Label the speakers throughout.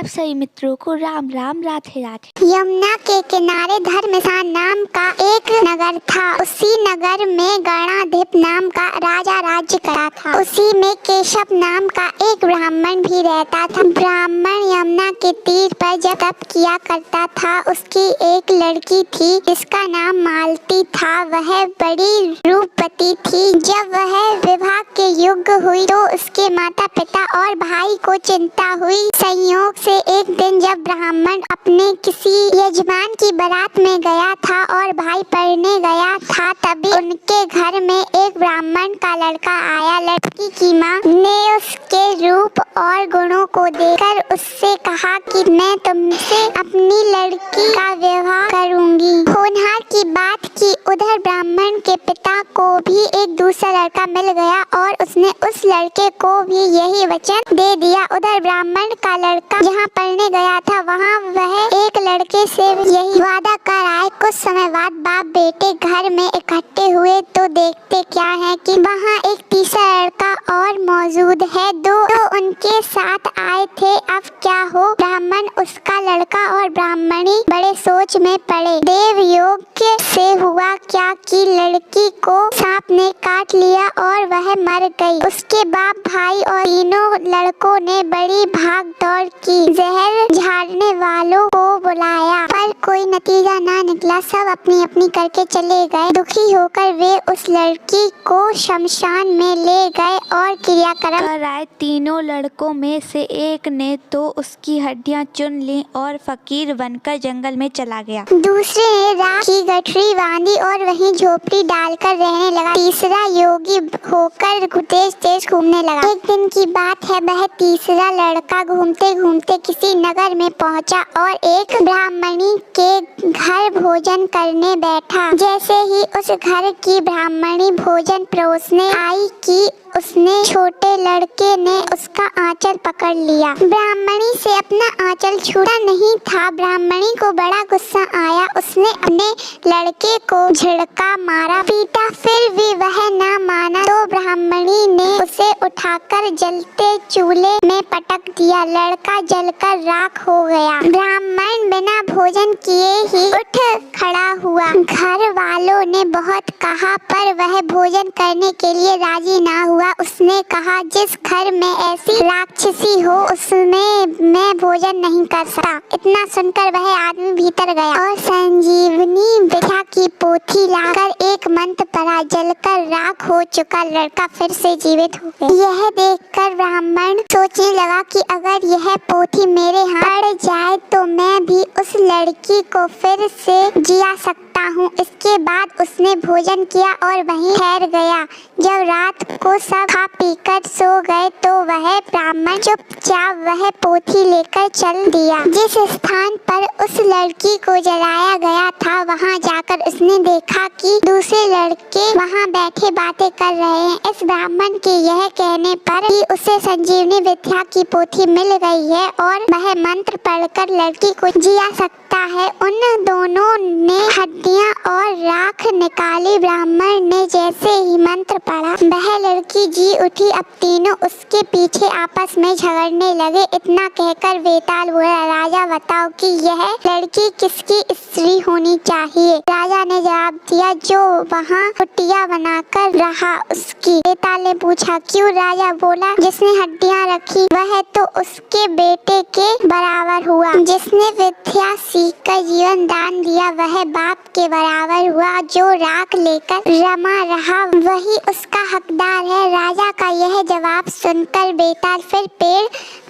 Speaker 1: आप सभी मित्रों को राम राम, राधे राधे।
Speaker 2: यमुना के किनारे धर्मशाला नाम का एक नगर था। उसी नगर में गणाधिप नाम का राजा राज्य करता था। उसी में केशव नाम का एक ब्राह्मण भी रहता था। ब्राह्मण यमुना के तीर पर जब तप किया करता था। उसकी एक लड़की थी जिसका नाम मालती था। वह बड़ी रूपवती थी। जब वह विवाह के योग्य हुई तो उसके माता पिता और भाई को चिंता हुई। संयोग से एक दिन जब ब्राह्मण अपने किसी यजमान की बारात में गया था और भाई पढ़ने गया था, तभी उनके घर में एक ब्राह्मण का लड़का आया। लड़की की माँ ने उसके रूप और गुणों को देखकर उससे कहा कि मैं तुमसे अपनी लड़की का विवाह करूंगी। होनहार की बात की उधर ब्राह्मण के पिता को भी एक दूसरा लड़का मिल गया और उसने उस लड़के को भी यही वचन दे दिया। उधर ब्राह्मण का लड़का जहाँ पढ़ने गया था वहाँ वह एक लड़के से यही वादा कर आए। कुछ समय बाद बाप बेटे घर में इकट्ठे हुए तो देखते क्या है कि वहाँ एक तीसरा लड़का और मौजूद है। दो तो उनके साथ आए थे। अब क्या हो, ब्राह्मण, उसका लड़का और ब्राह्मणी बड़े सोच में पड़े। देव योग से हुआ क्या कि लड़की को सांप ने काट लिया और वह मर गई। उसके बाप, भाई और तीनों लड़कों ने बड़ी भाग दौड़ की। जहर झाड़ने वालों को बुलाया पर कोई नतीजा ना निकला। सब अपनी अपनी करके चले गए। दुखी होकर वे उस लड़की को शमशान में ले गए और क्रियाक्रम
Speaker 1: कराए। तीनों लड़कों में से एक ने तो उसकी हड्डियां चुन ली और फकीर बनकर जंगल में चला गया।
Speaker 2: दूसरे ने राख की गठरी बांधी और वहीं झोपड़ी डालकर रहने लगा। तीसरा योगी होकर तेज तेज घूमने लगा। एक दिन की बात है, वह तीसरा लड़का घूमते घूमते किसी नगर में पहुंचा और एक ब्राह्मणी के घर भोजन करने बैठा। जैसे ही उस घर की ब्राह्मणी भोजन परोसने आई कि उसने छोटे लड़के ने उसका आंचल पकड़ लिया। ब्राह्मणी से अपना आंचल छूटा नहीं था। ब्राह्मणी को बड़ा गुस्सा आया। उसने अपने लड़के को झिड़का मारा, पीटा, फिर भी वह ना माना तो ब्राह्मणी ने उसे उठाकर जलते चूल्हे में पटक दिया। लड़का जलकर राख हो गया। ब्राह्मण बिना भोजन किए ही उठ खड़ा हुआ। घर वालों ने बहुत कहा पर वह भोजन करने के लिए राजी ना हुआ। उसने कहा, जिस घर में ऐसी राक्षसी हो उसमें मैं भोजन नहीं कर सकता। इतना सुनकर वह आदमी भीतर गया और संजीवनी विद्या की पोथी लाकर एक मंत्र पढ़ा। जलकर राख हो चुका लड़का फिर से जीवित हो गया। यह देखकर ब्राह्मण सोचने लगा कि अगर यह पोथी मेरे हाथ पड़ जाए तो मैं भी उस लड़की को फिर से जिया सकता हूँ। इसके बाद उसने भोजन किया और वहीं ठहर गया। जब रात को सब खा पीकर सो गए तो वह ब्राह्मण चुपचाप वह पोथी लेकर चल दिया। जिस स्थान पर उस लड़की को जलाया गया था वहां जाकर उसने देखा कि दूसरे लड़के वहां बैठे बातें कर रहे हैं। इस ब्राह्मण के यह कहने पर कि उसे संजीवनी विद्या की पोथी मिल गई है और वह मंत्र पढ़कर लड़की को जिया सकता है। उन दोनों ने हड्डियां और राख निकाली। ब्राह्मण ने जैसे ही मंत्र पढ़ा वह लड़की जी उठी। अब तीनों उसके पीछे आपस में झगड़ने लगे। इतना कहकर वेताल बोला, राजा बताओ कि यह लड़की किसकी स्त्री होनी चाहिए। राजा ने जवाब दिया, जो वहाँ कुटिया बनाकर रहा उसकी। वेताल ने पूछा, क्यों? राजा बोला, जिसने हड्डियाँ रखी वह तो उसके बेटे के बराबर हुआ। जिसने विद्या सीखकर जीवन दान दिया वह बाप के बराबर हुआ। जो राख लेकर रमा रहा वही उसका हकदार है। राजा का यह जवाब सुनकर बेताल फिर पेड़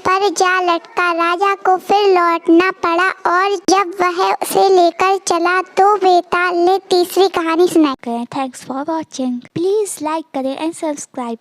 Speaker 2: पर जा लटका। राजा को फिर लौटना पड़ा और जब वह उसे लेकर चला तो बेताल ने तीसरी कहानी सुनाई।
Speaker 1: Thanks for watching. Please like करें एंड सब्सक्राइब।